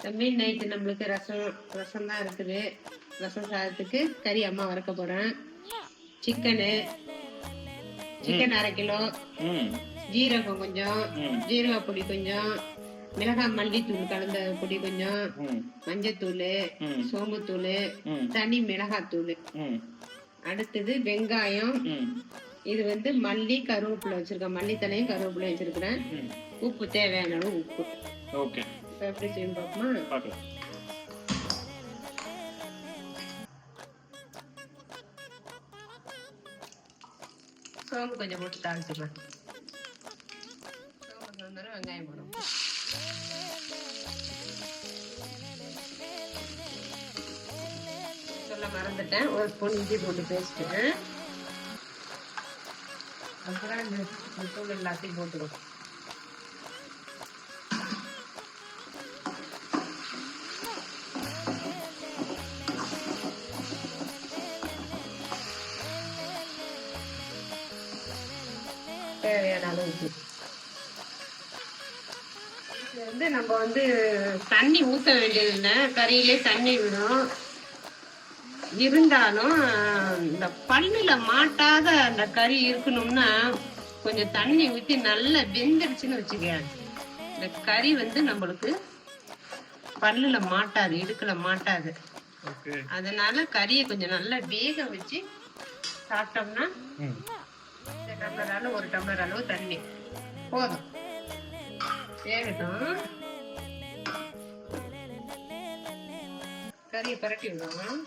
தம்பி நைட்டு நம்மளுக்கு ரசம் தான் இருக்குது. ரசம் சாதத்துக்கு கறி அம்மா வறுக்க போறேன். சிக்கன் 1/2 கிலோ, ஜீரகம் கொஞ்சம், ஜீரக பொடி கொஞ்சம், மிளகாய் மல்லித்தூள் கலந்த பொடி கொஞ்சம், மஞ்சத்தூள், சோம்புத்தூள், தனி மிளகாத்தூள். அடுத்தது வெங்காயம். இது வந்து மல்லி கருவேப்பிலை வச்சிருக்கேன். மல்லித்தலையும் கருவேப்பிலை வச்சிருக்கிறேன். உப்பு தேவையான அளவு உப்பு. ஓகே, எப்படி செய்யணும் பார்ப்போமா? பார்க்கலாம். சோம்பு கொஞ்சம் போட்டு தாளிச்சுக்கலாம். சோம்பு வந்தாலும் வெங்காயம் போடும். சொல்ல மறந்துட்டேன், ஒரு ஸ்பூன் இஞ்சி போட்டு பேஸ்ட்டு. அப்புறம் இந்த தூள் எல்லாத்தையும் போட்டுடும். தேவையான அளவுக்கு வந்து நம்ம வந்து தண்ணி ஊற்ற வேண்டியது இல்லை. கறியிலே தண்ணி விடும். இருந்தாலும் இந்த பல்லுல மாட்டாத அந்த கறி இருக்கணும்னா கொஞ்சம் தண்ணி ஊற்றி நல்லா வெந்துடுச்சுன்னு வச்சுக்க, இந்த கறி வந்து நம்மளுக்கு பல்லுல மாட்டாது, இடுக்கல மாட்டாது. அதனால கறியை கொஞ்சம் நல்லா வேக வச்சு சாப்பிட்டோம்னா டம்ளர் அளவு 1 டம்ளர் அளவு தண்ணி போதும். வேகட்டும். கறியை பரட்டி விடுவோம்.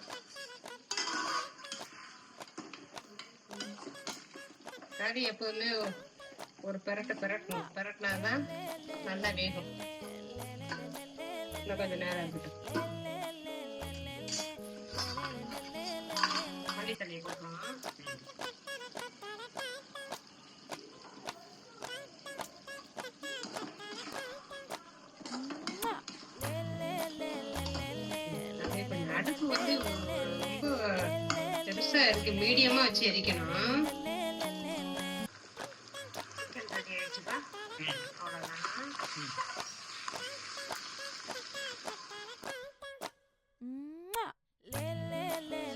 கறி எப்பவுமே ஒரு பரட்டணும். பரட்டினாதான் நல்லா வேகும். இன்னும் கொஞ்சம் நேரம் இருக்கட்டும். மல்லி தண்ணியை போடலாம். அடுப்பு வந்து ரொம்ப பெருசா இருக்கு, மீடியமா வச்சு எரிக்கணும்.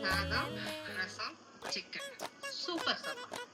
சாதம், ரசம், சிக்கன், சூப்பர் சாப்பாடு.